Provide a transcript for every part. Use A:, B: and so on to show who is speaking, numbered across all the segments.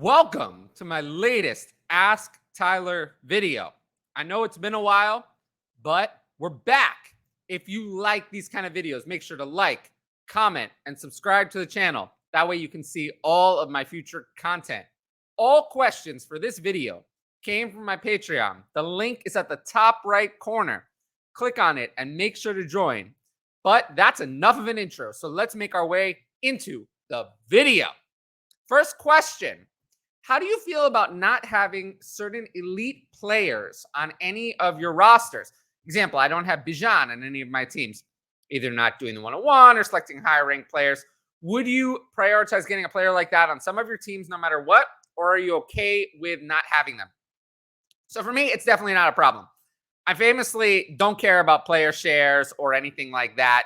A: Welcome to my latest Ask Tyler video. I know it's been a while, but we're back. If you like these kind of videos, make sure to like, comment, and subscribe to the channel. That way you can see all of my future content. All questions for this video came from my Patreon. The link is at the top right corner. Click on it and make sure to join. But that's enough of an intro, so let's make our way into the video. First question. How do you feel about not having certain elite players on any of your rosters? Example, I don't have Bijan on any of my teams, either not doing the 101 or selecting higher ranked players. Would you prioritize getting a player like that on some of your teams no matter what, or are you okay with not having them? So for me, it's definitely not a problem. I famously don't care about player shares or anything like that.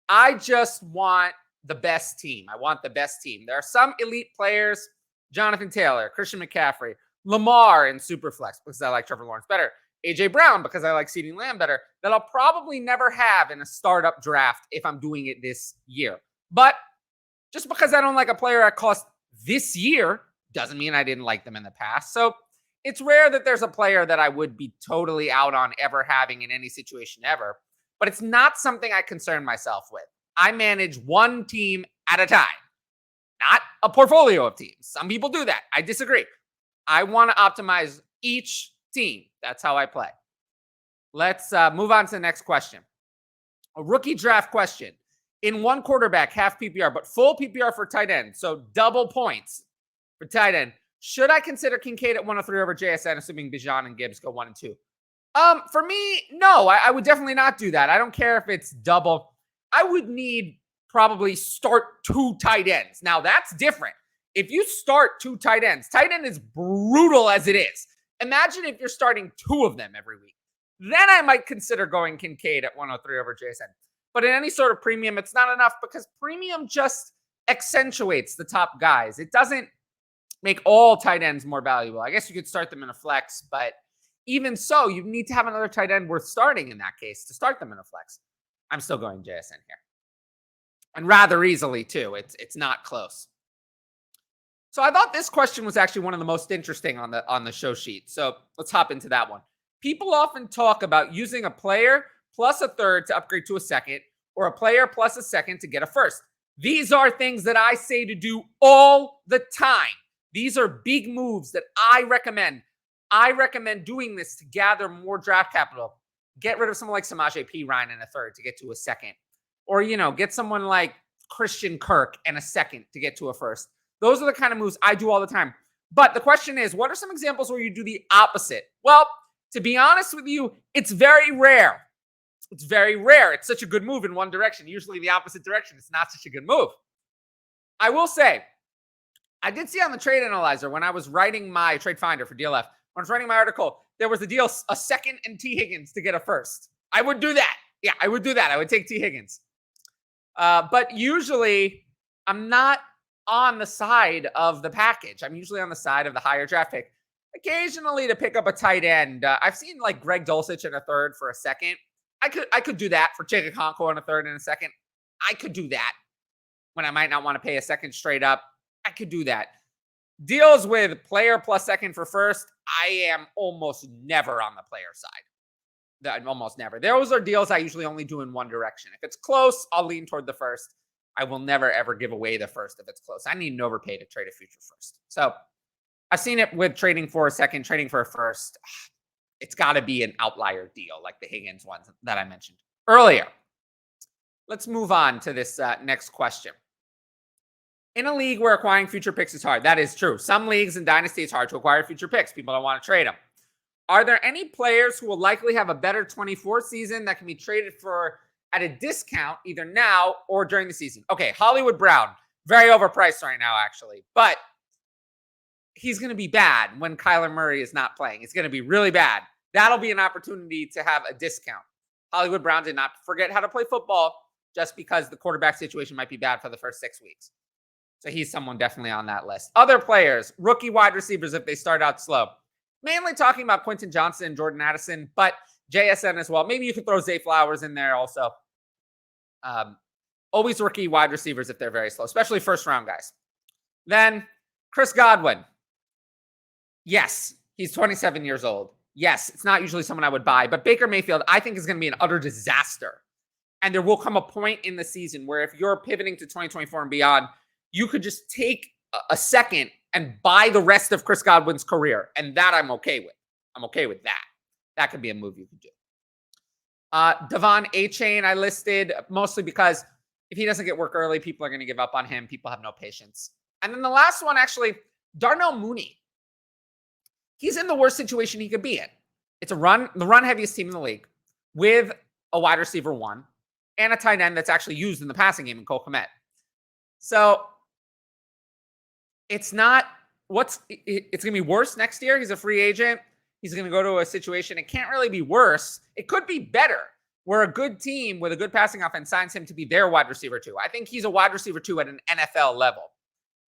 A: I just want the best team. I want the best team. There are some elite players, Jonathan Taylor, Christian McCaffrey, Lamar in Superflex because I like Trevor Lawrence better, A.J. Brown because I like CeeDee Lamb better, that I'll probably never have in a startup draft if I'm doing it this year. But just because I don't like a player at cost this year doesn't mean I didn't like them in the past. So it's rare that there's a player that I would be totally out on ever having in any situation ever. But it's not something I concern myself with. I manage one team at a time, not a portfolio of teams. Some people do that. I disagree. I want to optimize each team. That's how I play. Let's move on to the next question. A rookie draft question. In one quarterback, half PPR, but full PPR for tight end. So double points for tight end. Should I consider Kincaid at 103 over JSN, assuming Bijan and Gibbs go 1 and 2? For me, no. I would definitely not do that. I don't care if it's double. I would need probably start 2 tight ends. Now, that's different. If you start 2 tight ends, tight end is brutal as it is. Imagine if you're starting 2 of them every week. Then I might consider going Kincaid at 103 over JSN. But in any sort of premium, it's not enough because premium just accentuates the top guys. It doesn't make all tight ends more valuable. I guess you could start them in a flex, but even so, you need to have another tight end worth starting in that case to start them in a flex. I'm still going JSN here. And rather easily, too. It's not close. So I thought this question was actually one of the most interesting on the show sheet. So let's hop into that one. People often talk about using a player plus a third to upgrade to a second, or a player plus a second to get a first. These are things that I say to do all the time. These are big moves that I recommend. I recommend doing this to gather more draft capital. Get rid of someone like Samaje Perine in a third to get to a second. Or, get someone like Christian Kirk and a second to get to a first. Those are the kind of moves I do all the time. But the question is, what are some examples where you do the opposite? Well, to be honest with you, it's very rare. It's very rare. It's such a good move in one direction. Usually the opposite direction, it's not such a good move. I will say, I did see on the Trade Analyzer when I was writing my Trade Finder for DLF, when I was writing my article, there was a deal, a second and T. Higgins to get a first. I would do that. Yeah, I would do that. I would take T. Higgins. But usually I'm not on the side of the package. I'm usually on the side of the higher draft pick. Occasionally to pick up a tight end. I've seen like Greg Dulcich in a third for a second. I could do that for Jacob Conco in a third and a second. I could do that when I might not want to pay a second straight up. I could do that. Deals with player plus second for first, I am almost never on the player side. Almost never. Those are deals I usually only do in one direction. If it's close, I'll lean toward the first. I will never, ever give away the first if it's close. I need an overpay to trade a future first. So I've seen it with trading for a second, trading for a first. It's got to be an outlier deal like the Higgins ones that I mentioned earlier. Let's move on to this next question. In a league where acquiring future picks is hard, that is true. Some leagues in Dynasty, it's hard to acquire future picks. People don't want to trade them. Are there any players who will likely have a better 24 season that can be traded for at a discount either now or during the season? Okay, Hollywood Brown, very overpriced right now, actually. But he's going to be bad when Kyler Murray is not playing. It's going to be really bad. That'll be an opportunity to have a discount. Hollywood Brown did not forget how to play football just because the quarterback situation might be bad for the first 6 weeks. So he's someone definitely on that list. Other players, rookie wide receivers, if they start out slow. Mainly talking about Quentin Johnson and Jordan Addison, but JSN as well. Maybe you could throw Zay Flowers in there also. Always rookie wide receivers if they're very slow, especially first-round guys. Then Chris Godwin. Yes, he's 27 years old. Yes, it's not usually someone I would buy, but Baker Mayfield, I think, is going to be an utter disaster. And there will come a point in the season where if you're pivoting to 2024 and beyond, you could just take a second and buy the rest of Chris Godwin's career. And that I'm okay with. I'm okay with that. That could be a move you could do. Devon Achane, I listed mostly because if he doesn't get work early, people are going to give up on him. People have no patience. And then the last one, actually, Darnell Mooney. He's in the worst situation he could be in. It's the run heaviest team in the league with a wide receiver one and a tight end that's actually used in the passing game in Cole Kmet. So it's not it's going to be worse next year. He's a free agent. He's going to go to a situation. It can't really be worse. It could be better where a good team with a good passing offense signs him to be their wide receiver two. I think he's a wide receiver two at an NFL level.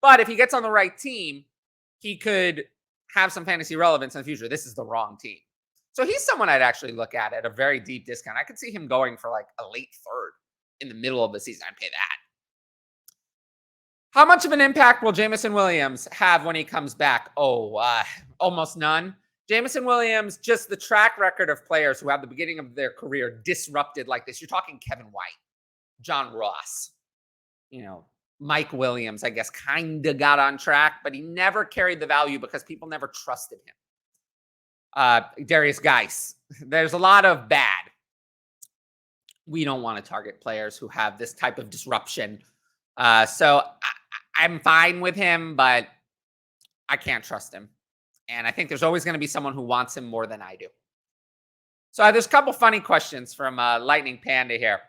A: But if he gets on the right team, he could have some fantasy relevance in the future. This is the wrong team. So he's someone I'd actually look at a very deep discount. I could see him going for like a late third in the middle of the season. I'd pay that. How much of an impact will Jameson Williams have when he comes back? Almost none. Jameson Williams, just the track record of players who have the beginning of their career disrupted like this. You're talking Kevin White, John Ross, Mike Williams, I guess, kind of got on track, but he never carried the value because people never trusted him. Darius Geis. There's a lot of bad. We don't want to target players who have this type of disruption. So I'm fine with him, but I can't trust him. And I think there's always going to be someone who wants him more than I do. So there's a couple funny questions from Lightning Panda here.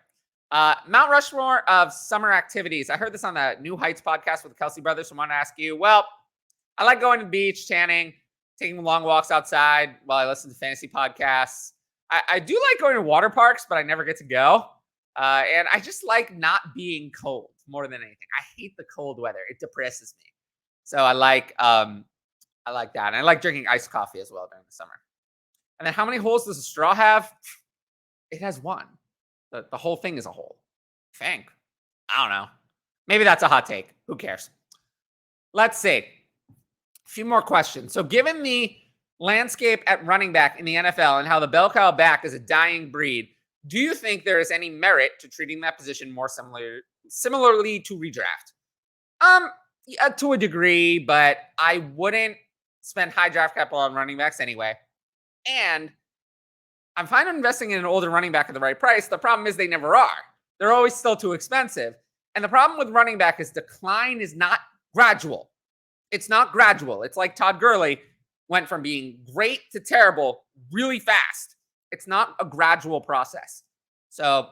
A: Mount Rushmore of summer activities. I heard this on the New Heights podcast with the Kelsey brothers. So I want to ask you, well, I like going to the beach, tanning, taking long walks outside while I listen to fantasy podcasts. I do like going to water parks, but I never get to go. And I just like not being cold more than anything. I hate the cold weather. It depresses me. So I like that. And I like drinking iced coffee as well during the summer. And then how many holes does a straw have? It has one. The whole thing is a hole. I think. I don't know. Maybe that's a hot take. Who cares? Let's see. A few more questions. So given the landscape at running back in the NFL and how the bell cow back is a dying breed, do you think there is any merit to treating that position more similarly to redraft? Yeah, to a degree, but I wouldn't spend high draft capital on running backs anyway. And I'm fine investing in an older running back at the right price. The problem is they never are. They're always still too expensive. And the problem with running back is decline is not gradual. It's not gradual. It's like Todd Gurley went from being great to terrible really fast. It's not a gradual process. So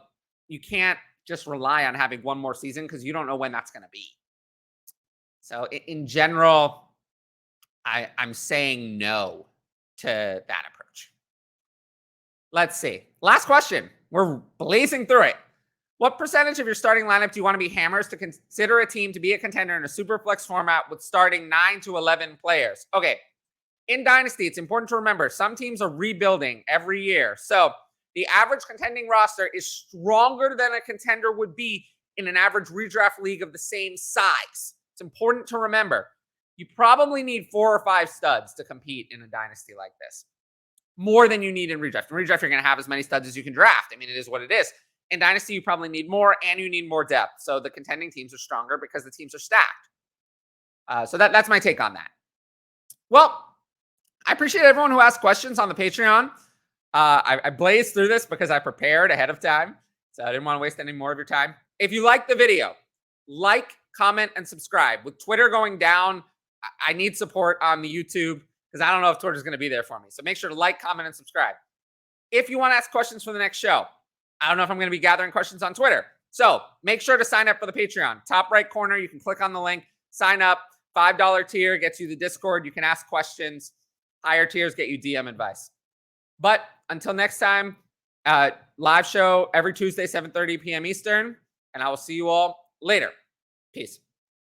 A: you can't just rely on having one more season because you don't know when that's going to be. So in general, I'm saying no to that approach. Let's see. Last question. We're blazing through it. What percentage of your starting lineup do you want to be hammers to consider a team to be a contender in a super flex format with starting 9 to 11 players? Okay. In Dynasty, it's important to remember some teams are rebuilding every year. So the average contending roster is stronger than a contender would be in an average redraft league of the same size. It's important to remember. You probably need 4 or 5 studs to compete in a dynasty like this. More than you need in redraft. In redraft, you're going to have as many studs as you can draft. I mean, it is what it is. In dynasty, you probably need more and you need more depth. So the contending teams are stronger because the teams are stacked. So that's my take on that. Well, I appreciate everyone who asked questions on the Patreon. I blazed through this because I prepared ahead of time. So I didn't want to waste any more of your time. If you like the video, like, comment, and subscribe. With Twitter going down, I need support on the YouTube because I don't know if Twitter's going to be there for me. So make sure to like, comment, and subscribe. If you want to ask questions for the next show, I don't know if I'm going to be gathering questions on Twitter. So make sure to sign up for the Patreon. Top right corner, you can click on the link, sign up. $5 tier gets you the Discord. You can ask questions. Higher tiers get you DM advice. But until next time, live show every Tuesday, 7:30 p.m. Eastern. And I will see you all later. Peace.